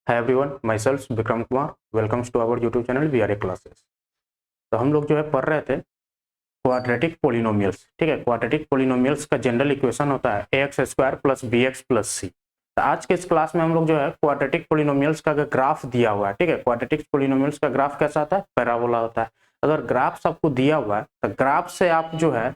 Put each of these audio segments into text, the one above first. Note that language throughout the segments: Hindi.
Hi everyone, myself Vikram Kumar. Welcomes to our YouTube channel we are a classes. तो हम लोग जो है पढ़ रहे थे क्वाड्रेटिक पोलिनोमियल्स। ठीक है, क्वाड्रेटिक पोलिनोमियल्स का जनरल इक्वेशन होता है ax square plus B X plus C. तो आज के इस क्लास में हम लोग जो है क्वाड्रेटिक पोलिनोमियल्स का ग्राफ दिया हुआ है। ठीक है, क्वाड्रेटिक पोलिनोमियल्स का ग्राफ कैसा होता है? पैराबोला होता है। अगर ग्राफ आपको दिया हुआ है तो ग्राफ से आप जो है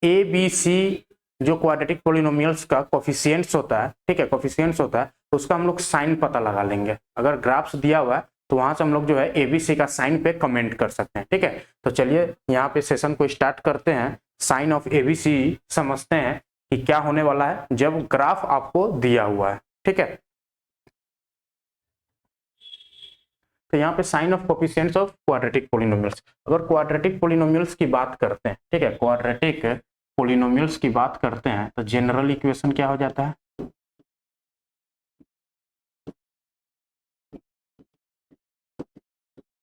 ए बी सी जो क्वाड्रेटिक पोलिनोमियल्स का कोफिशिएंट्स होता है, ठीक है, कोफिशिएंट्स होता है, तो उसका हम लोग साइन पता लगा लेंगे। अगर ग्राफ्स दिया हुआ है तो वहां से हम लोग जो है एबीसी का साइन पे कमेंट कर सकते हैं। ठीक है, तो चलिए यहाँ पे सेशन को स्टार्ट करते हैं। साइन ऑफ एबीसी समझते हैं कि क्या होने वाला है जब ग्राफ आपको दिया हुआ है। ठीक है, तो यहाँ पे sign of coefficients of quadratic polynomials. अगर क्वाड्रेटिक पोलिनोमियल्स की बात करते हैं, ठीक है, क्वाड्रेटिक पोलिनोमियल्स की बात करते हैं तो जनरल इक्वेशन क्या हो जाता है?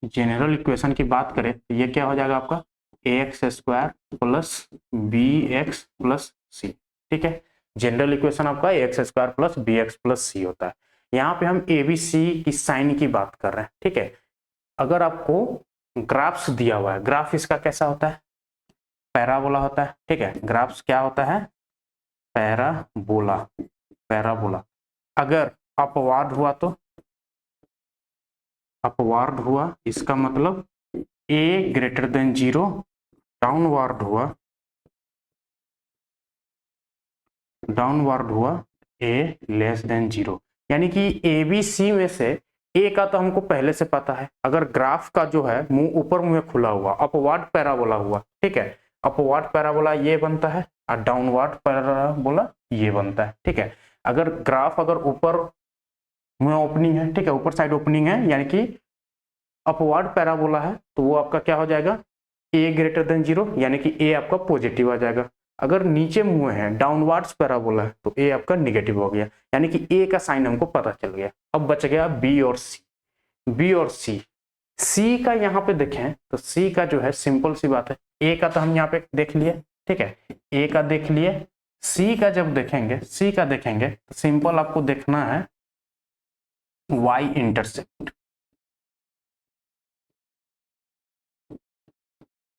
जनरल इक्वेशन की बात करें तो ये क्या हो जाएगा आपका A X square plus B X plus C. ठीक है, जनरल इक्वेशन आपका A X square plus B X plus C होता है। यहाँ पे हम ए बी सी की साइन की बात कर रहे हैं। ठीक है, अगर आपको ग्राफ्स दिया हुआ है, ग्राफ इसका कैसा होता है? पैराबोला होता है। ठीक है, ग्राफ्स क्या होता है? पैराबोला। पैराबोला। अगर अपवार्ड हुआ तो अपवार्ड हुआ, इसका मतलब ए ग्रेटर देन जीरो। डाउनवार्ड हुआ, डाउनवार्ड हुआ ए लेस देन जीरो। यानी कि ए बी सी में से ए का तो हमको पहले से पता है। अगर ग्राफ का जो है मुंह ऊपर मुंह खुला हुआ, अपवार्ड पैराबोला हुआ, ठीक है, अपवार्ड पैराबोला ये बनता है और डाउनवार्ड पैराबोला ये बनता है। ठीक है, अगर ग्राफ अगर ऊपर मुंह ओपनिंग है, ठीक है, ऊपर साइड ओपनिंग है, यानी कि अपवार्ड पैराबोला है, तो वो आपका क्या हो जाएगा? ए ग्रेटर देन जीरो, यानी कि ए आपका पॉजिटिव आ जाएगा। अगर नीचे मुंह है, डाउनवर्ड्स पैराबोला है, तो ए आपका निगेटिव हो गया, यानी कि ए का साइन हमको पता चल गया। अब बच गया बी और सी। बी और सी। सी का यहाँ पे देखें तो सी का जो है सिंपल सी बात है, ए का तो हम यहाँ पे देख लिए, ठीक है, ए का देख लिए। सी का जब देखेंगे, सी का देखेंगे तो सिंपल आपको देखना है वाई इंटरसेप्ट।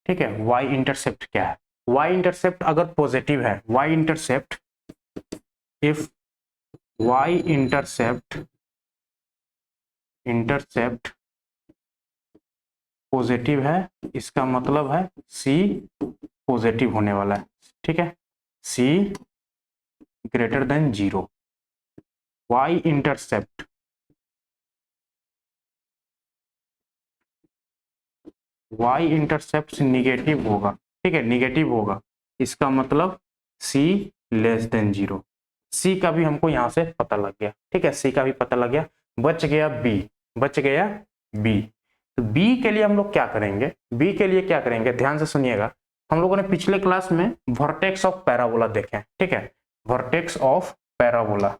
ठीक है, वाई इंटरसेप्ट क्या है? वाई इंटरसेप्ट अगर पॉजिटिव है, Y intercept, if Y intercept positive है, इसका मतलब है सी पॉजिटिव होने वाला है। ठीक है, C greater than zero. Y intercept negative होगा, ठीक है, निगेटिव होगा, इसका मतलब C less than zero. C का भी हमको यहां से पता लग गया। ठीक है, सी का भी पता लग गया। बच गया बी, बच गया बी। तो बी के लिए हम लोग क्या करेंगे? बी के लिए क्या करेंगे, ध्यान से सुनिएगा। हम लोगों ने पिछले क्लास में वर्टेक्स ऑफ पैराबोला देखे। ठीक है, vertex of parabola.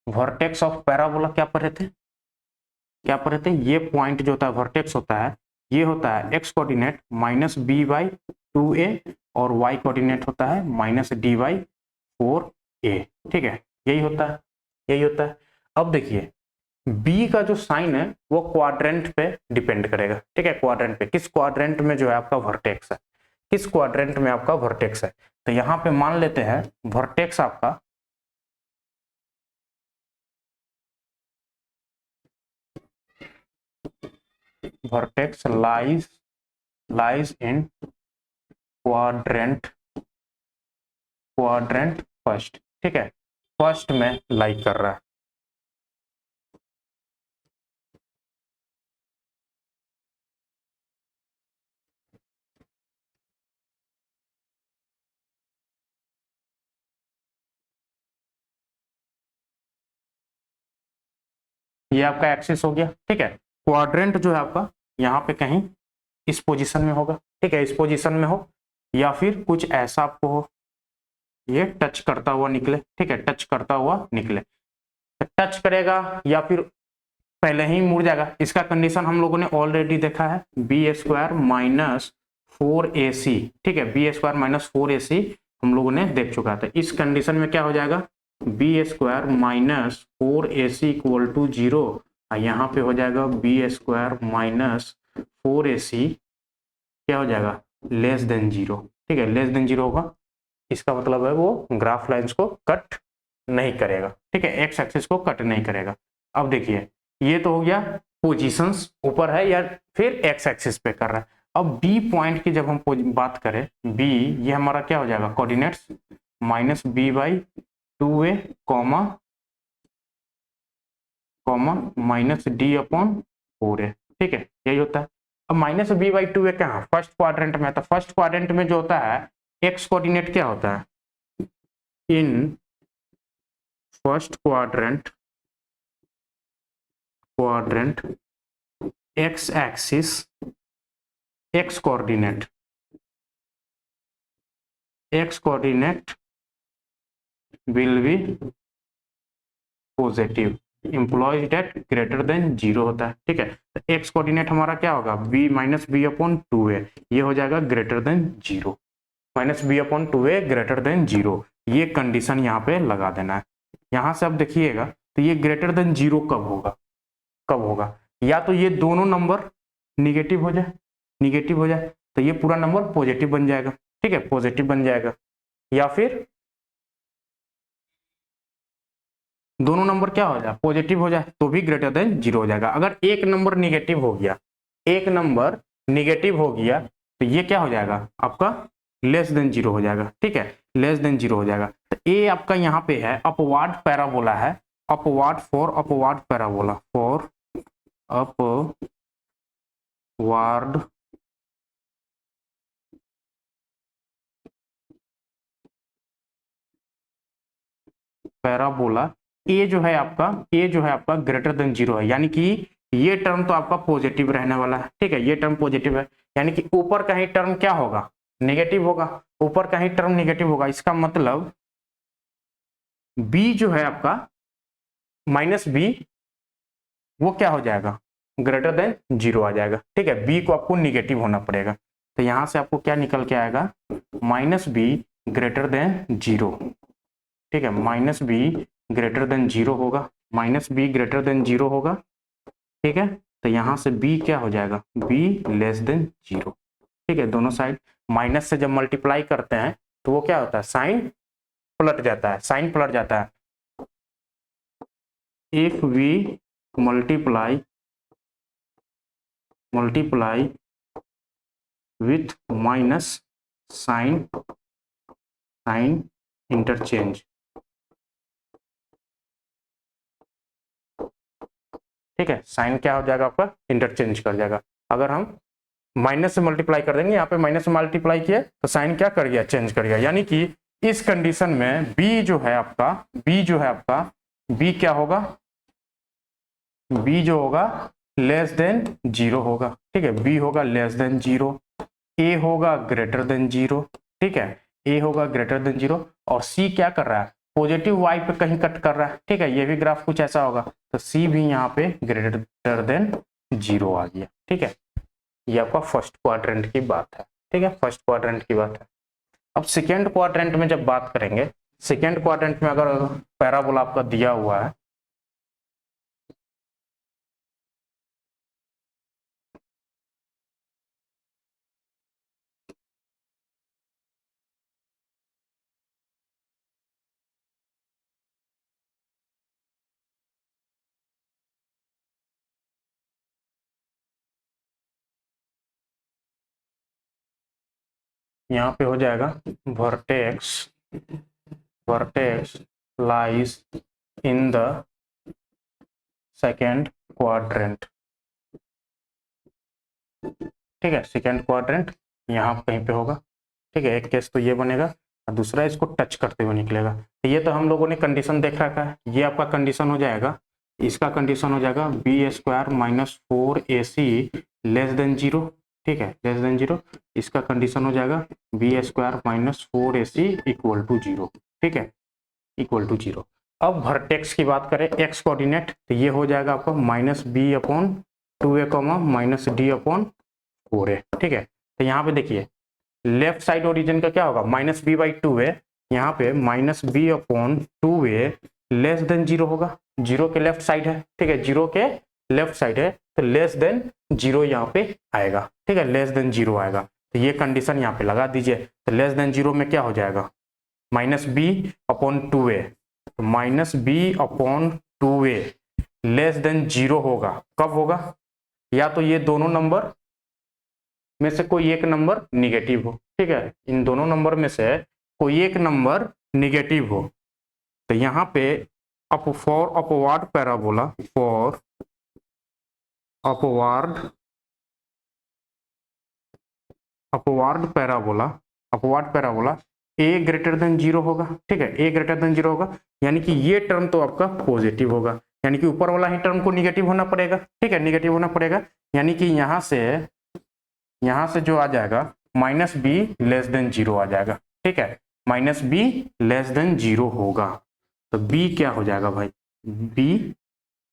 Vertex of parabola क्या पढ़े थे? क्या पढ़े थे? ये पॉइंट जो होता है वर्टेक्स होता है, ये होता है X coordinate minus B by 2a और वाई कोऑर्डिनेट होता है माइनस डी बाई 4a। ठीक है, यही होता है, यही होता है। अब देखिए बी का जो साइन है वो क्वाड्रेंट पे डिपेंड करेगा। ठीक है, क्वाड्रेंट पे, किस क्वाड्रेंट में जो है आपका वर्टेक्स है, किस क्वाड्रेंट में आपका वर्टेक्स है। तो यहाँ पे मान लेते हैं वर्टेक्स आपका वर्टेक्स लाइज इन क्वाड्रेंट फर्स्ट। ठीक है, फर्स्ट में लाई कर रहा है। ये आपका एक्सिस हो गया। ठीक है, क्वाड्रेंट जो है आपका यहाँ पे कहीं इस पोजीशन में होगा। ठीक है, इस पोजीशन में हो या फिर कुछ ऐसा आपको हो, ये टच करता हुआ निकले। ठीक है, टच करता हुआ निकले, टच करेगा या फिर पहले ही मुड़ जाएगा। इसका कंडीशन हम लोगों ने ऑलरेडी देखा है, बी स्क्वायर माइनस 4ac, ठीक है, बी स्क्वायर माइनस 4ac हम लोगों ने देख चुका था। इस कंडीशन में क्या हो जाएगा, B square minus 4ac equal to 0, यहाँ पे हो जाएगा बी स्क्वायर माइनस 4ac क्या हो जाएगा, लेस देन 0, ठीक है, लेस देन 0 होगा। इसका मतलब है वो ग्राफ लाइंस को कट नहीं करेगा, ठीक है, एक्स एक्सिस को कट नहीं करेगा। अब देखिए ये तो हो गया पोजीशंस ऊपर है या फिर एक्स एक्सिस पे कर रहा है। अब बी पॉइंट की जब हम बात करें, बी ये हमारा क्या हो जाएगा, coordinates minus B by 2a comma comma minus D upon 4a, ठीक है, यही होता है। अब माइनस बी बाई 2a कहाँ, फर्स्ट क्वाड्रेंट में, तो फर्स्ट क्वाड्रेंट में जो होता है एक्स कोऑर्डिनेट क्या होता है, in first quadrant X axis X coordinate will be positive implies that greater than 0 होता है, ठीक है। तो एक्स कोऑर्डिनेट हमारा क्या होगा, B minus B upon 2a, ये हो जाएगा greater than 0, minus B upon 2a greater than 0, ये कंडीशन यहाँ पे लगा देना है। यहाँ से अब देखिएगा तो ये ग्रेटर देन 0 कब होगा, या तो ये दोनों नंबर निगेटिव हो जाए तो ये पूरा नंबर पॉजिटिव बन जाएगा, ठीक है, पॉजिटिव बन जाएगा, या फिर दोनों नंबर क्या हो जाए, पॉजिटिव हो जाए तो भी ग्रेटर देन 0 हो जाएगा। अगर एक नंबर निगेटिव हो गया तो ये क्या हो जाएगा आपका, लेस देन 0 हो जाएगा, ठीक है, लेस देन 0 हो जाएगा। तो ए आपका यहाँ पे है अपवार्ड पैराबोला है, upward parabola for upward parabola. A जो है आपका ग्रेटर देन 0 है, यानी कि ये टर्म तो आपका पॉजिटिव रहने वाला है, ठीक है, ये टर्म पॉजिटिव है, यानी कि ऊपर का ही टर्म क्या होगा, नेगेटिव होगा, ऊपर का ही टर्म नेगेटिव होगा। इसका मतलब बी जो है आपका माइनस बी वो क्या हो जाएगा, ग्रेटर देन 0 आ जाएगा, ठीक है, बी को आपको निगेटिव होना पड़ेगा। तो यहां से आपको क्या निकल के आएगा, माइनस बी ग्रेटर देन 0, ठीक है, माइनस बी ग्रेटर देन 0 होगा, माइनस बी ग्रेटर देन 0 होगा, ठीक है। तो यहां से b क्या हो जाएगा, b लेस देन 0, ठीक है। दोनों साइड माइनस से जब मल्टीप्लाई करते हैं तो वो क्या होता है, साइन पलट जाता है, if we multiply with minus sign interchange, ठीक है, साइन क्या हो जाएगा आपका, इंटरचेंज कर जाएगा। अगर हम माइनस से मल्टीप्लाई कर देंगे, यहाँ पे माइनस से मल्टीप्लाई किया तो साइन क्या कर गया, चेंज कर गया, यानी कि इस कंडीशन में b जो है आपका b क्या होगा, b जो होगा लेस देन 0 होगा, ठीक है, b होगा लेस देन 0, a होगा ग्रेटर देन 0, ठीक है, a होगा ग्रेटर देन 0, और c क्या कर रहा है, पॉजिटिव y पे कहीं कट कर रहा है, ठीक है, ये भी ग्राफ कुछ ऐसा होगा, तो c भी यहाँ पे ग्रेटर देन 0 आ गया, ठीक है। ये आपका फर्स्ट क्वाड्रेंट की बात है, ठीक है, फर्स्ट क्वाड्रेंट की बात है। अब सेकेंड क्वाड्रेंट में जब बात करेंगे, सेकेंड क्वाड्रेंट में अगर पैराबोला आपका दिया हुआ है, यहाँ पे हो जाएगा vertex lies in the second quadrant, ठीक है, सेकेंड क्वाड्रेंट यहाँ कहीं पे होगा, ठीक है, एक केस तो ये बनेगा और दूसरा इसको टच करते हुए निकलेगा। तो ये तो हम लोगों ने कंडीशन देख रखा है, ये आपका कंडीशन हो जाएगा, इसका कंडीशन हो जाएगा B square minus 4ac less than 0, ठीक है, लेस देन 0, इसका कंडीशन हो जाएगा B square minus 4ac equal to 0, ठीक है, इक्वल टू 0। अब वर्टेक्स की बात करें एक्स कोऑर्डिनेट, तो ये हो जाएगा आपका minus B upon 2a comma minus D upon 4a, ठीक है, तो यहाँ पे देखिए लेफ्ट साइड ओरिजिन का क्या होगा, माइनस बी बाई टू ए, यहाँ पे माइनस बी अपॉन टू ए लेस देन जीरो होगा, जीरो के लेफ्ट साइड है, ठीक है, जीरो के लेफ्ट साइड है तो लेस देन जीरो यहाँ पे आएगा, ठीक है, लेस देन जीरो आएगा। तो ये कंडीशन यहाँ पे लगा दीजिए। तो लेस देन जीरो में क्या हो जाएगा, माइनस बी अपॉन टू ए, तो माइनस बी अपॉन टू ए लेस देन जीरो होगा, कब होगा, या तो ये दोनों नंबर में से कोई एक नंबर निगेटिव हो, ठीक है, इन दोनों नंबर में से कोई एक नंबर निगेटिव हो। तो यहाँ पे for upward parabola, for upward parabola A greater than zero होगा, ठीक है, ए ग्रेटर देन जीरो होगा, यानी कि ये टर्म तो आपका पॉजिटिव होगा, यानी कि ऊपर वाला ही टर्म को निगेटिव होना पड़ेगा, ठीक है, निगेटिव होना पड़ेगा, यानी कि यहाँ से जो आ जाएगा minus B less than zero आ जाएगा, ठीक है, minus B less than zero होगा। तो बी क्या हो जाएगा भाई,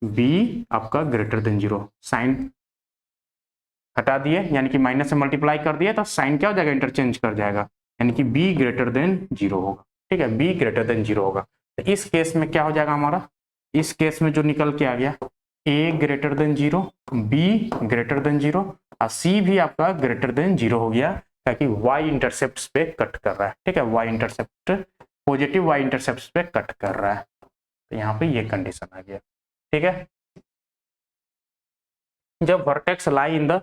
बी आपका ग्रेटर देन जीरो, साइन हटा दिए यानी कि माइनस से मल्टीप्लाई कर दिए तो साइन क्या हो जाएगा, इंटरचेंज कर जाएगा, यानी कि बी ग्रेटर देन जीरो होगा, ठीक है, बी ग्रेटर देन जीरो होगा। तो इस केस में क्या हो जाएगा हमारा, इस केस में जो निकल के आ गया A greater than zero, B greater than zero और सी भी आपका ग्रेटर देन जीरो हो गया, ताकि वाई इंटरसेप्ट पे कट कर रहा है, ठीक है, Y intercept positive Y intercept पे कट कर रहा है। तो यहाँ पे ये कंडीशन आ गया, ठीक है। जब vertex lie in the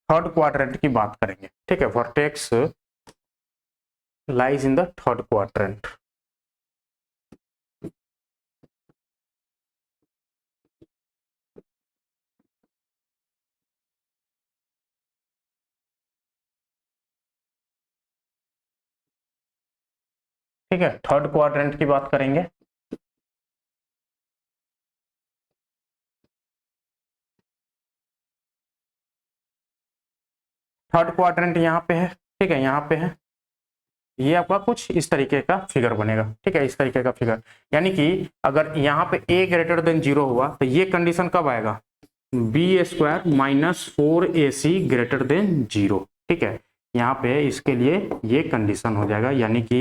third quadrant की बात करेंगे, ठीक है, vertex lies in the third quadrant, ठीक है, थर्ड क्वाड्रेंट की बात करेंगे। थर्ड क्वाड्रेंट यहाँ पे है, ठीक है, यहाँ पे है, ये आपका कुछ इस तरीके का फिगर बनेगा, ठीक है, इस तरीके का फिगर, यानी कि अगर यहाँ पे a ग्रेटर देन जीरो हुआ तो ये कंडीशन कब आएगा, B square minus four A C greater than zero, ठीक है, यहाँ पे इसके लिए ये कंडीशन हो जाएगा, यानी कि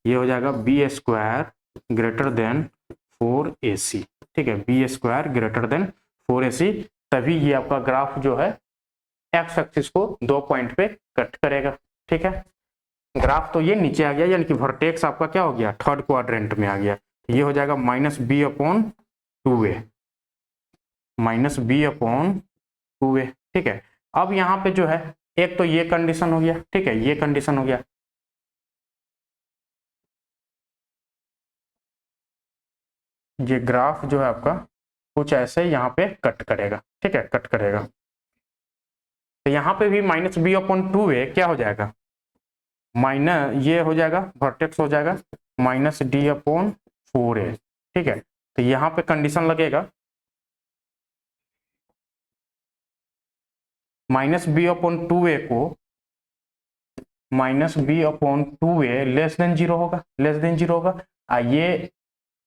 ये हो जाएगा B square greater than four A C, ठीक है, B square greater than four A C, तभी ये आपका ग्राफ जो है एक्स एक्सिस को दो पॉइंट पे कट करेगा, ठीक है। ग्राफ तो ये नीचे आ गया, यानी कि वर्टेक्स आपका क्या हो गया, थर्ड क्वाड्रेंट में आ गया, ये हो जाएगा माइनस बी अपॉन टू ए, माइनस बी अपॉन टू ए, ठीक है। अब यहाँ पे जो है एक तो ये कंडीशन हो गया, ठीक है, ये कंडीशन हो गया, ये ग्राफ जो है आपका कुछ ऐसे यहाँ पे कट करेगा, ठीक है, कट करेगा। तो यहाँ पे भी माइनस बी अपॉन टू ए क्या हो जाएगा, माइनस ये हो जाएगा वर्टेक्स हो जाएगा माइनस डी अपॉन फोर ए, ठीक है। तो यहाँ पे कंडीशन लगेगा माइनस बी अपॉन टू ए को माइनस बी अपॉन टू ए लेस देन जीरो होगा, लेस देन जीरो होगा।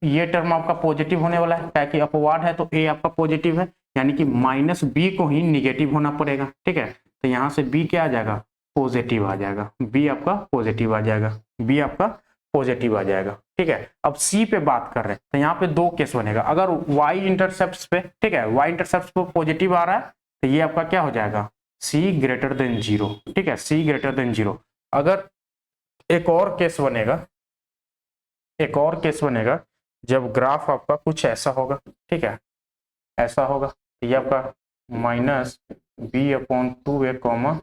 ये टर्म आपका पॉजिटिव होने वाला है, ताकि अपवार्ड है तो ए आपका पॉजिटिव है, यानी कि माइनस बी को ही निगेटिव होना पड़ेगा, ठीक है। तो यहाँ से बी क्या आ जाएगा, पॉजिटिव आ जाएगा, बी आपका पॉजिटिव आ जाएगा, बी आपका पॉजिटिव आ जाएगा, ठीक है। अब सी पे बात कर रहे हैं तो यहाँ पे दो केस बनेगा, अगर वाई इंटरसेप्ट पे, ठीक है, वाई इंटरसेप्ट पे पॉजिटिव आ रहा है तो ये आपका क्या हो जाएगा, सी ग्रेटर देन जीरो, ठीक है, सी ग्रेटर देन जीरो। अगर एक और केस बनेगा, एक और केस बनेगा जब ग्राफ आपका कुछ ऐसा होगा, ठीक है, ऐसा होगा, तो ये आपका माइनस बी अपॉन टू ए कॉमा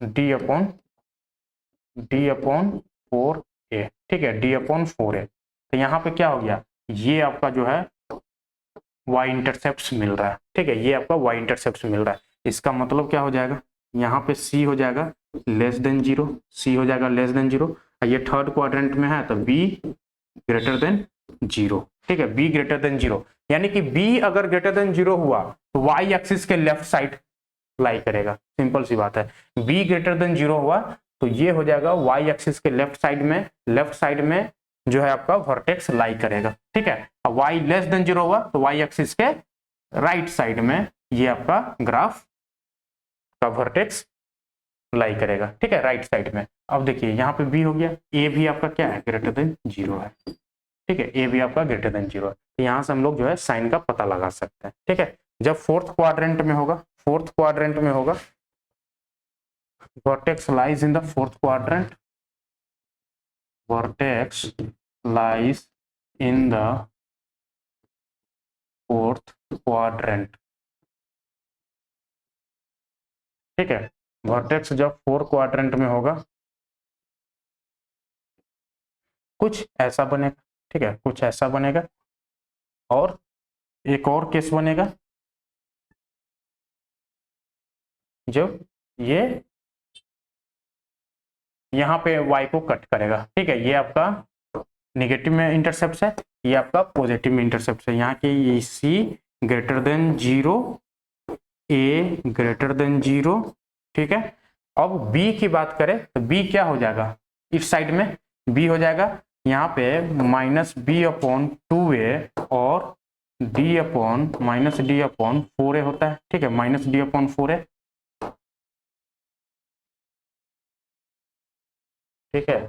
डी अपॉन फोर ए, ठीक है, डी अपॉन फोर ए। तो यहाँ पे क्या हो गया, ये आपका जो है वाई इंटरसेप्ट मिल रहा है, ठीक है, ये आपका वाई इंटरसेप्ट मिल रहा है। इसका मतलब क्या हो जाएगा, यहाँ पे सी हो जाएगा लेस देन जीरो, सी हो जाएगा लेस देन जीरो, ये थर्ड क्वाड्रेंट में है तो बी ग्रेटर देन जीरो, ठीक है, बी ग्रेटर देन जीरो, यानी कि बी अगर ग्रेटर देन जीरो हुआ तो वाई एक्सिस के लेफ्ट साइड लाई करेगा, सिंपल सी बात है। बी ग्रेटर देन जीरो हुआ तो ये हो जाएगा वाई एक्सिस के लेफ्ट साइड में जो है आपका वर्टेक्स लाई करेगा, ठीक है। अब वाई लेस देन जीरो हुआ तो वाई एक्सिस के राइट साइड में ये आपका ग्राफ का वर्टेक्स लाई करेगा, ठीक है, राइट साइड में। अब देखिए यहाँ पे बी हो गया, ए भी आपका क्या है, ग्रेटर देन 0 है, ठीक है, ए भी आपका ग्रेटर देन 0 है। तो यहाँ से हम लोग जो है साइन का पता लगा सकते हैं, ठीक है। जब फोर्थ क्वाड्रेंट में होगा, फोर्थ क्वाड्रेंट में होगा, vertex lies in the fourth quadrant, vertex lies in the fourth quadrant, ठीक है। वर्टेक्स जब फोर्थ क्वाड्रेंट में होगा कुछ ऐसा बनेगा, ठीक है, कुछ ऐसा बनेगा। और एक और केस बनेगा जब ये यहाँ पे y को कट करेगा, ठीक है, ये आपका निगेटिव में इंटरसेप्ट है, ये आपका पॉजिटिव में इंटरसेप्ट है। यहाँ के सी ग्रेटर देन 0, ए ग्रेटर देन 0, ठीक है। अब b की बात करें तो b क्या हो जाएगा, इस साइड में b हो जाएगा यहाँ पे -b/2a और d/-d/4a होता है, ठीक है, -d/4a, ठीक है।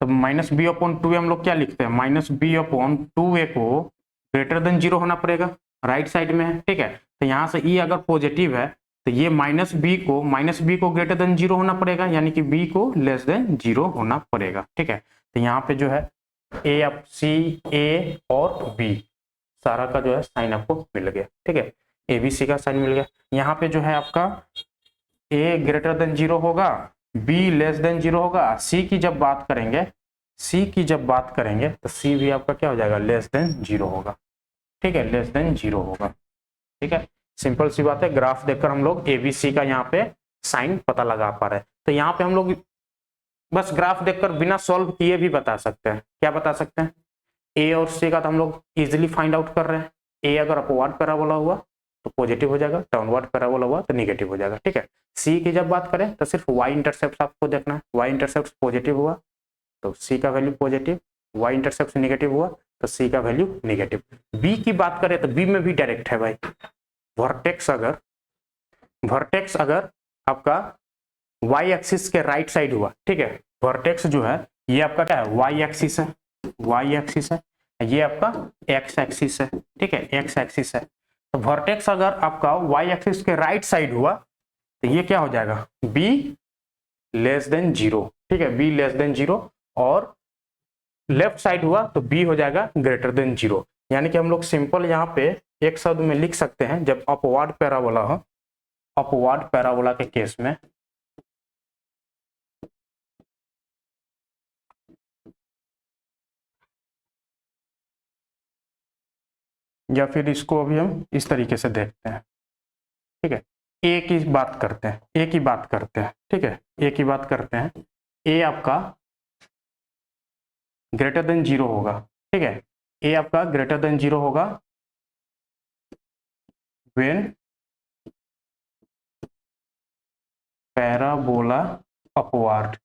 तो -b/2a हम लोग क्या लिखते हैं, -b/2a को ग्रेटर देन 0 होना पड़ेगा, राइट साइड में है, ठीक है। तो यहाँ से e अगर पॉजिटिव है तो ये -b को ग्रेटर देन 0 होना पड़ेगा, यानी कि b को लेस देन 0 होना पड़ेगा, ठीक है। तो यहाँ पे जो है ए अब सी, ए और बी सारा का जो है साइन आपको मिल गया, ठीक है, ए बी सी का साइन मिल गया। यहाँ पे जो है आपका ए ग्रेटर देन 0 होगा, बी लेस देन 0 होगा, सी की जब बात करेंगे, सी की जब बात करेंगे तो सी भी आपका क्या हो जाएगा, लेस देन 0 होगा, ठीक है, लेस देन 0 होगा, ठीक है। सिंपल सी बात है, ग्राफ देखकर हम लोग एबीसी का यहाँ पे साइन पता लगा पा रहे हैं। तो यहाँ पे हम लोग बस ग्राफ देखकर बिना सॉल्व किए भी बता सकते हैं, क्या बता सकते हैं, ए और सी का तो हम लोग इजिली फाइंड आउट कर रहे हैं। ए अगर अपवर्ड पैराबोला हुआ तो पॉजिटिव हो जाएगा, डाउनवर्ड पैराबोला हुआ तो निगेटिव हो जाएगा, ठीक है। सी की जब बात करें तो सिर्फ वाई इंटरसेप्ट आपको देखना है, वाई इंटरसेप्ट पॉजिटिव हुआ तो सी का value positive, Y intercept negative हुआ तो सी का वैल्यू निगेटिव। बी की बात करें तो बी में भी डायरेक्ट है भाई, वर्टेक्स अगर आपका वाई एक्सिस के राइट साइड हुआ, ठीक है, वर्टेक्स जो है ये आपका क्या है, वाई एक्सिस है, वाई एक्सिस है, ये आपका एक्स एक्सिस है, ठीक है, एक्स एक्सिस है। तो वर्टेक्स अगर आपका वाई एक्सिस के राइट साइड हुआ तो ये क्या हो जाएगा, बी लेस देन 0, ठीक है, बी लेस देन 0, और लेफ्ट साइड हुआ तो बी हो जाएगा ग्रेटर देन 0। यानी कि हम लोग सिंपल यहाँ पे एक शब्द में लिख सकते हैं, जब अपवर्ड पैराबोला हो, अपवर्ड पैराबोला के केस में या फिर इसको अभी हम इस तरीके से देखते हैं, ठीक है, ए की बात करते हैं, ए की बात करते हैं, ठीक है, ए की बात करते हैं। ए आपका ग्रेटर देन 0 होगा, ठीक है, ए आपका ग्रेटर देन 0 होगा व्हेन पैराबोला अपवर्ड,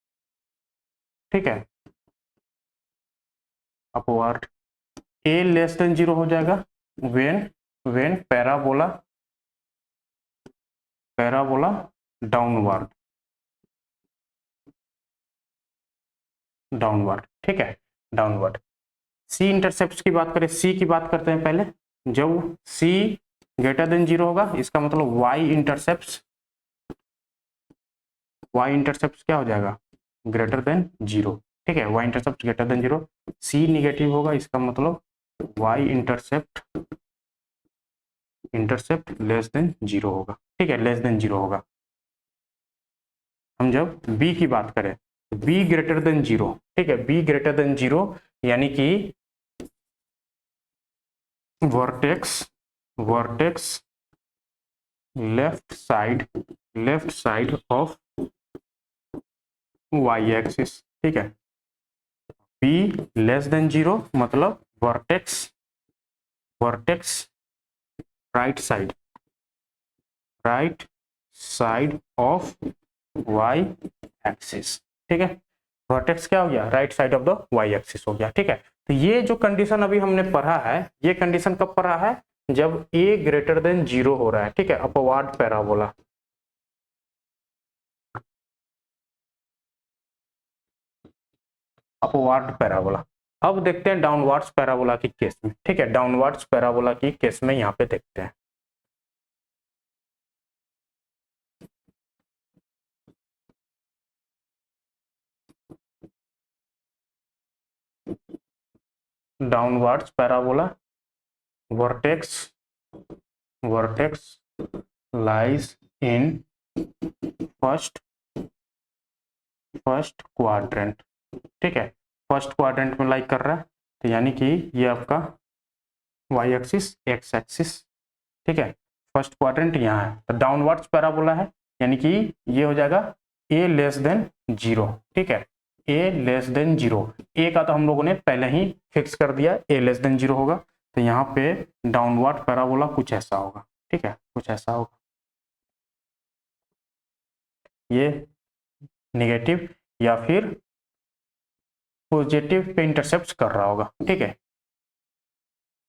ठीक है, अपवर्ड। ए लेस देन 0 हो जाएगा व्हेन पैराबोला डाउनवर्ड, ठीक है, डाउनवर्ड। सी इंटरसेप्ट की बात करें, सी की बात करते हैं पहले। जब सी ग्रेटर देन 0 होगा इसका मतलब वाई इंटरसेप्ट क्या हो जाएगा, ग्रेटर देन 0, ठीक है, वाई इंटरसेप्ट ग्रेटर देन 0। सी निगेटिव होगा इसका मतलब वाई इंटरसेप्ट लेस देन 0 होगा, ठीक है, लेस देन 0 होगा। हम जब बी की बात करें तो बी ग्रेटर देन 0, ठीक है, बी ग्रेटर देन 0 यानी कि vertex left side of Y axis, ठीक है, बी लेस देन 0 मतलब vertex right side of Y axis, ठीक है, वर्टेक्स क्या हो गया, right side of the Y axis हो गया, ठीक है। तो ये जो कंडीशन अभी हमने पढ़ा है, ये कंडीशन कब पढ़ा है, जब ए ग्रेटर देन 0 हो रहा है, ठीक है, अपवार्ड पैराबोला। Upward parabola. अब देखते हैं डाउनवर्ड्स पैराबोला की केस में, ठीक है, डाउनवर्ड्स पैराबोला की केस में यहाँ पे देखते हैं। डाउनवर्ड्स पैराबोला, वर्टेक्स लाइज इन फर्स्ट क्वाड्रेंट, ठीक है, फर्स्ट क्वाड्रेंट में लाइक कर रहा है, तो यानी कि ये आपका वाई एक्सिस, एक्स एक्सिस, ठीक है, फर्स्ट क्वाड्रेंट यहाँ है, तो डाउनवर्ड्स पैराबोला है, यानी कि ये हो जाएगा ए लेस देन 0, ठीक है, ए लेस देन 0। ए का तो हम लोगों ने पहले ही फिक्स कर दिया, ए लेस देन 0 होगा, तो यहाँ पे डाउनवर्ड पैराबोला कुछ ऐसा होगा, ठीक है, कुछ ऐसा होगा, ये नेगेटिव या फिर पॉजिटिव पे इंटरसेप्ट कर रहा होगा, ठीक है।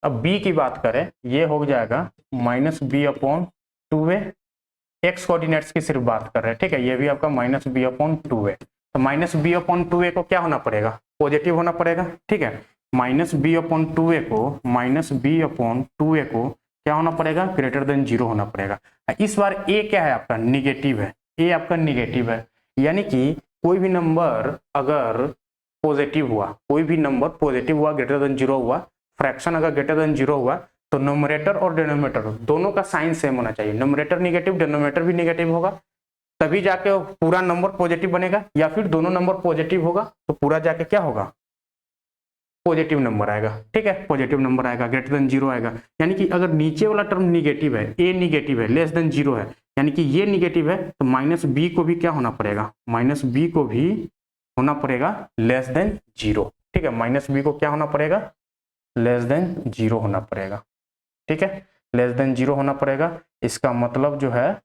अब बी की बात करें, ये हो जाएगा minus B upon 2a, X coordinates की सिर्फ बात कर रहे हैं, ठीक है, ये भी आपका माइनस बी अपॉन 2a, तो माइनस बी अपॉन 2a को क्या होना पड़ेगा, पॉजिटिव होना पड़ेगा, ठीक है, माइनस बी अपॉन 2a को, माइनस बी अपॉन 2a को क्या होना पड़ेगा, ग्रेटर देन 0 होना पड़ेगा। इस बार ए क्या है आपका, निगेटिव है, ए आपका निगेटिव है, यानी कि कोई भी नंबर अगर पॉजिटिव हुआ, कोई भी नंबर पॉजिटिव हुआ, ग्रेटर देन 0 हुआ, फ्रैक्शन अगर ग्रेटर देन 0 हुआ, तो न्यूमरेटर और डिनोमिनेटर दोनों का साइन सेम होना चाहिए, न्यूमरेटर निगेटिव, डिनोमिनेटर भी निगेटिव होगा, तभी जाके पूरा नंबर पॉजिटिव बनेगा, या फिर दोनों नंबर पॉजिटिव होगा तो पूरा जाके क्या होगा, पॉजिटिव नंबर आएगा, ठीक है, पॉजिटिव नंबर आएगा, ग्रेटर देन 0 आएगा। यानी कि अगर नीचे वाला टर्म निगेटिव है, ए निगेटिव है, लेस देन 0 है, यानी कि ये निगेटिव है, तो माइनस बी को भी क्या होना पड़ेगा, माइनस बी को भी होना पड़ेगा लेस देन 0, ठीक है, माइनस बी को क्या होना पड़ेगा, लेस देन 0 होना पड़ेगा, ठीक है, लेस देन 0 होना पड़ेगा। इसका मतलब जो है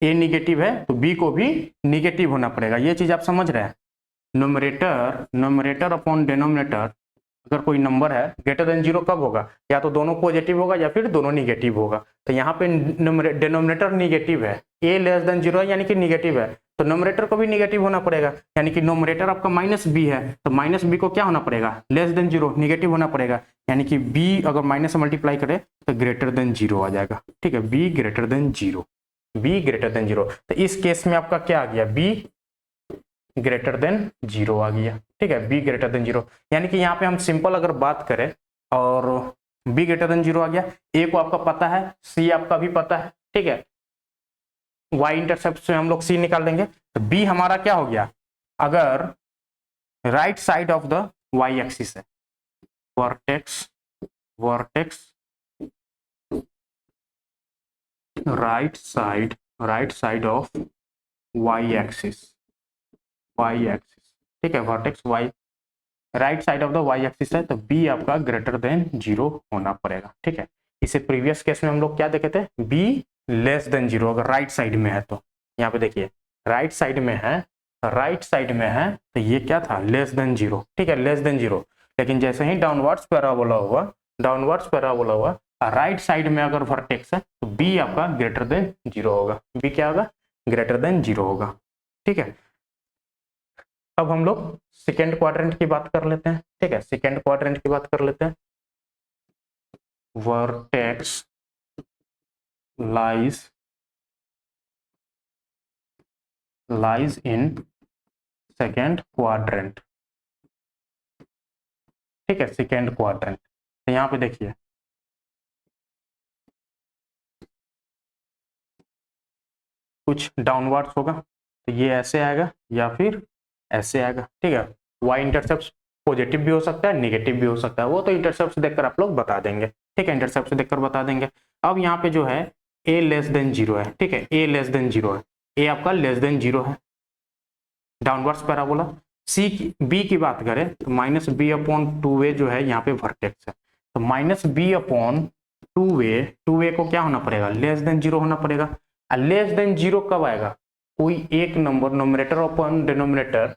ए निगेटिव है तो बी को भी निगेटिव होना पड़ेगा, ये चीज आप समझ रहे हैं। न्यूमरेटर अपॉन डिनोमिनेटर, अगर कोई नंबर है ग्रेटर देन 0 कब होगा, या तो दोनों पॉजिटिव होगा या फिर दोनों निगेटिव होगा, तो यहाँ पे डिनोमिनेटर निगेटिव है, ए लेस देन 0 है यानी कि निगेटिव है, तो न्यूमरेटर को भी निगेटिव होना पड़ेगा, यानी कि न्यूमरेटर आपका माइनस बी है, तो माइनस बी को क्या होना पड़ेगा, लेस देन 0, निगेटिव होना पड़ेगा, यानी कि बी अगर माइनस से मल्टीप्लाई करे तो ग्रेटर देन 0 आ जाएगा, ठीक है, B greater than 0, B greater than 0। तो इस केस में आपका क्या आ गया, बी ग्रेटर देन 0 आ गया, ठीक है, बी ग्रेटर देन 0, यानी कि यहाँ पे हम सिंपल अगर बात करें और बी ग्रेटर देन 0 आ गया, ए को आपका पता है, सी आपका भी पता है, ठीक है, वाई इंटरसेप्ट से हम लोग सी निकाल देंगे, तो बी हमारा क्या हो गया, अगर right side of the Y axis है, vertex right side of Y axis, ठीक है, vertex Y right side of the Y axis है, तो बी आपका ग्रेटर देन 0 होना पड़ेगा, ठीक है। इसे प्रीवियस केस में हम लोग क्या देखे थे, बी लेस देन 0 अगर राइट साइड में है, तो यहाँ पे देखिए राइट साइड में है, तो ये क्या था, लेस देन 0, ठीक है, लेस देन 0, लेकिन जैसे ही डाउनवर्ड्स पैराबोला हुआ राइट साइड में अगर वर्टेक्स है तो बी आपका ग्रेटर देन 0 होगा, बी क्या होगा, ग्रेटर देन 0 होगा, ठीक है। अब हम लोग सेकेंड क्वाड्रेंट की बात कर लेते हैं, ठीक है, सेकेंड क्वाड्रेंट की बात कर लेते हैं। Vertex lies in second quadrant, ठीक है, सेकेंड क्वाड्रेंट, तो यहाँ पे देखिए कुछ डाउनवर्ड्स होगा, तो ये ऐसे आएगा या फिर ऐसे आएगा, ठीक है, वाई इंटरसेप्ट पॉजिटिव भी हो सकता है, नेगेटिव भी हो सकता है, वो तो इंटरसेप्ट देखकर आप लोग बता देंगे, ठीक है, इंटरसेप्ट देखकर बता देंगे। अब यहाँ पे जो है ए लेस देन 0 है, ठीक है, ए लेस देन 0 है, ए आपका लेस देन 0 है, डाउनवर्ड्स पैराबोला। सी की बी की बात करें तो माइनस बी अपॉन 2a जो है यहाँ पे वर्टेक्स है, तो माइनस बी अपॉन 2a को क्या होना पड़ेगा, लेस देन 0 होना पड़ेगा, लेस देन 0 कब आएगा, कोई एक नंबर न्यूमरेटर अपॉन डिनोमिनेटर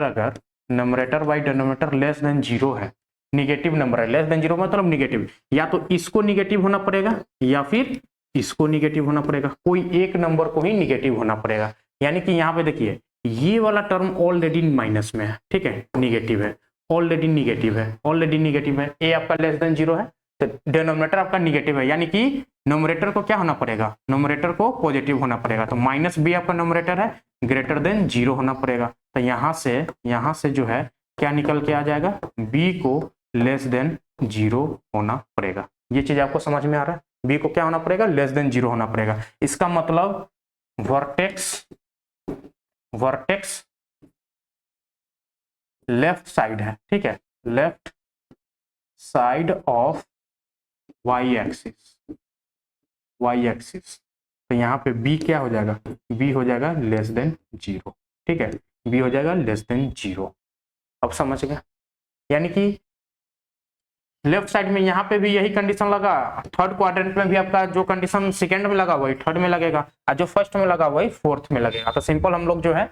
अगर numerator by denominator less than 0 है, निगेटिव नंबर है, लेस देन जीरो मतलब निगेटिव, या तो इसको निगेटिव होना पड़ेगा या फिर इसको निगेटिव होना पड़ेगा, कोई एक नंबर को ही निगेटिव होना पड़ेगा। यानी कि यहाँ पे देखिए ये वाला टर्म ऑलरेडी माइनस में है, ठीक है, निगेटिव है, ऑलरेडी निगेटिव है, ऑलरेडी निगेटिव है, ए आपका लेस देन जीरो है तो डिनोमिनेटर आपका निगेटिव है, यानी कि नोमरेटर को क्या होना पड़ेगा, नोमरेटर को पॉजिटिव होना पड़ेगा, तो माइनस बी आपका नोमरेटर है, ग्रेटर देन जीरो होना पड़ेगा। तो यहाँ से जो है क्या निकल के आ जाएगा, बी को लेस देन जीरो होना पड़ेगा। ये चीज आपको समझ में आ रहा है, बी को क्या होना पड़ेगा, लेस देन जीरो होना पड़ेगा। इसका मतलब वर्टेक्स लेफ्ट साइड है, ठीक है, left side of Y axis, तो यहाँ पे बी क्या हो जाएगा, बी हो जाएगा लेस देन जीरो, ठीक है, बी हो जाएगा लेस देन जीरो। अब समझ गया, यानी कि लेफ्ट साइड में यहाँ पे भी यही कंडीशन लगा, थर्ड क्वाड्रेंट में भी आपका जो कंडीशन सेकंड में लगा वही थर्ड में लगेगा, और जो फर्स्ट में लगा वही फोर्थ में लगेगा। तो सिंपल हम लोग जो है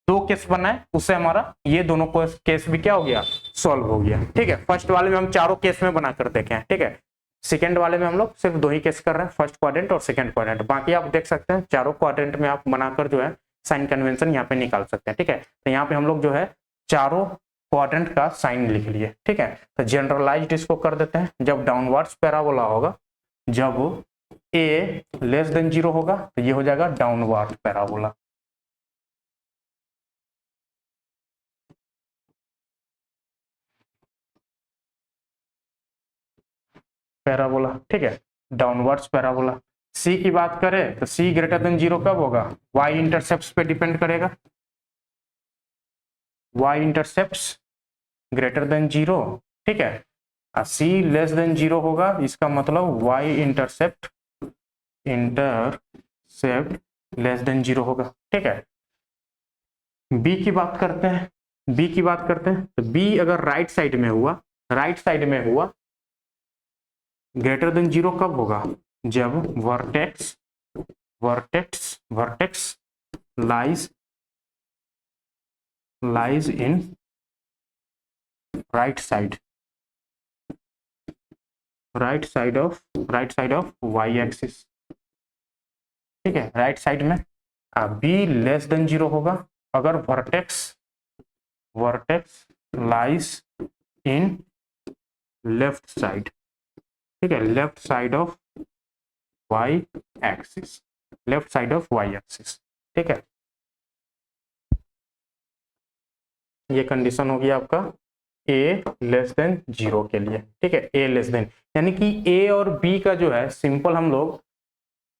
दो केस बनाए, उससे हमारा ये दोनों केस भी क्या हो गया, सॉल्व हो गया, ठीक है। फर्स्ट वाले में हम चारों केस में बनाकर देखे हैं, ठीक है, सेकंड वाले में हम लोग सिर्फ दो ही केस कर रहे हैं, फर्स्ट क्वाड्रेंट और सेकंड क्वाड्रेंट, बाकी आप देख सकते हैं चारों क्वाड्रेंट में आप बनाकर जो है साइन कन्वेंशन यहाँ पे निकाल सकते हैं, ठीक है। तो यहाँ पे हम लोग जो है चारों क्वाड्रेंट का साइन लिख लिए, ठीक है। तो जनरलाइज्ड इसको कर देते हैं, जब डाउनवर्ड्स पैराबोला होगा, जब ए लेस देन जीरो होगा तो ये हो जाएगा डाउनवर्ड पैराबोला, ठीक है, डाउनवर्ड्स पैराबोला। सी की बात करें तो सी ग्रेटर देन जीरो कब होगा, वाई इंटरसेप्ट्स पे डिपेंड करेगा, Y intercepts greater than zero, ठीक है, सी लेस देन जीरो होगा, इसका मतलब Y intercept less than zero होगा, ठीक है। बी की बात करते हैं, तो बी अगर राइट साइड में हुआ ग्रेटर देन जीरो कब होगा, जब vertex lies in right side of Y axis, ठीक है, राइट साइड में। बी लेस देन जीरो होगा अगर vertex lies in left side, ठीक है, left side of Y axis, ठीक है। ये कंडीशन होगी आपका ए लेस देन जीरो के लिए, ठीक है, ए लेस देन, यानी कि ए और बी का जो है सिंपल हम लोग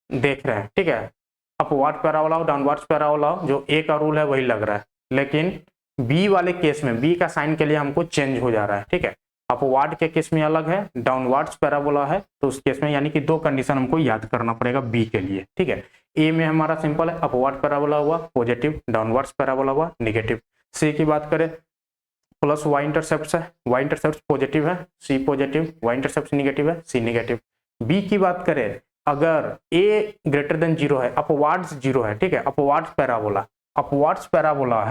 देख रहे हैं, ठीक है, अपवर्ड पैराबोला हो डाउनवर्ड पैराबोला हो, जो ए का रूल है वही लग रहा है, लेकिन बी वाले केस में बी का साइन के लिए हमको चेंज हो जा रहा है, ठीक है, अपवर्ड के केस में अलग है, डाउनवर्ड पैराबोला है तो उस केस में यानी कि दो कंडीशन हमको याद करना पड़ेगा बी के लिए, ठीक है। ए में हमारा सिंपल है, अपवर्ड पैराबोला हुआ पॉजिटिव, डाउनवर्ड पैराबोला हुआ नेगेटिव। सी की बात करें प्लस वाई इंटरसेप्ट है, वाई इंटरसेप्ट पॉजिटिव है, सी पॉजिटिव, वाई इंटरसेप्ट नेगेटिव है, सी नेगेटिव। बी की बात करें अगर ए ग्रेटर देन जीरो है, अपवर्ड्स जीरो है, ठीक है, अपवर्ड्स पैराबोला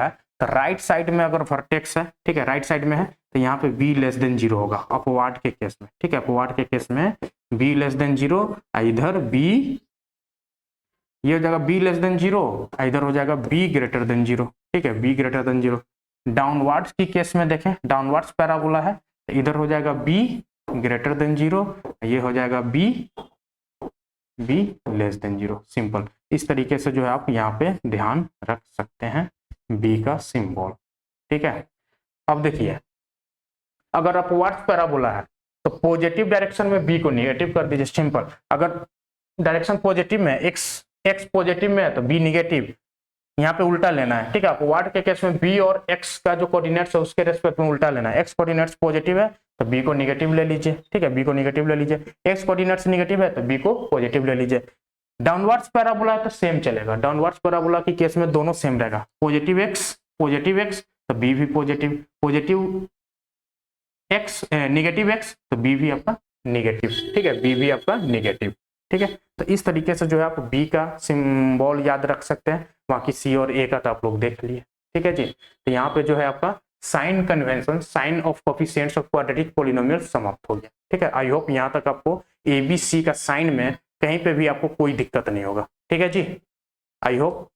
है तो राइट साइड में अगर वर्टेक्स है, ठीक है, राइट साइड में है तो यहाँ पे बी लेस देन जीरो होगा अपवर्ड के केस में, ठीक है, अपवर्ड के केस में बी लेस देन जीरो, इधर बी ये हो जाएगा बी लेस देन जीरो, इधर हो जाएगा बी ग्रेटर देन जीरो, ठीक है, B greater than zero. Downwards की केस में देखें, डाउनवर्ड्स पैराबोला है तो इधर हो जाएगा बी ग्रेटर देन जीरो, ये हो जाएगा B less than zero, simple. इस तरीके से जो है आप यहाँ पे ध्यान रख सकते हैं बी का सिंबल, ठीक है। अब देखिए अगर अपवर्ड पैराबोला है तो पॉजिटिव डायरेक्शन में बी को नेगेटिव कर दीजिए, सिंपल। अगर डायरेक्शन पॉजिटिव में एक्स पॉजिटिव में है तो बी नेगेटिव, यहाँ पे उल्टा लेना है, ठीक है। अपवर्ड के केस में बी और एक्स का जो कोऑर्डिनेट्स है उसके रेस्पेक्ट में उल्टा लेना है, एक्स कोऑर्डिनेट्स पॉजिटिव है तो बी को नेगेटिव ले लीजिए, ठीक है, बी को नेगेटिव ले लीजिए, एक्स कोऑर्डिनेट्स नेगेटिव है तो बी को पॉजिटिव ले लीजिए। डाउनवर्ड्स पैराबोला है तो सेम चलेगा, डाउनवर्ड्स पैराबोला की केस में दोनों सेम रहेगा, पॉजिटिव एक्स तो बी भी पॉजिटिव एक्स नेगेटिव एक्स तो बी भी आपका नेगेटिव, ठीक है, बी भी आपका नेगेटिव, ठीक है। तो इस तरीके से जो है आप बी का सिंबल याद रख सकते हैं, बाकी सी और ए का तो आप लोग देख लिए, ठीक है जी। तो यहाँ पे जो है आपका sign convention, sign of coefficients of quadratic polynomial समाप्त हो गया। ठीक है, आई होप यहाँ तक आपको ABC का साइन में कहीं पे भी आपको कोई दिक्कत नहीं होगा। ठीक है जी, आई होप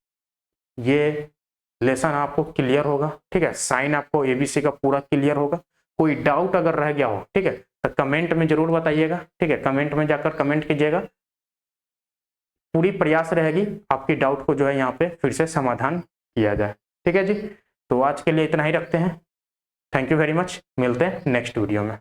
ये लेसन आपको क्लियर होगा। ठीक है, साइन आपको ABC का पूरा क्लियर होगा। कोई डाउट अगर रह गया हो, ठीक है, तो कमेंट में जरूर बताइएगा। ठीक है, कमेंट में जाकर कमेंट कीजिएगा, पूरी प्रयास रहेगी आपकी डाउट को जो है यहाँ पे फिर से समाधान किया जाए। ठीक है जी, तो आज के लिए इतना ही रखते हैं। थैंक यू वेरी मच, मिलते हैं नेक्स्ट वीडियो में।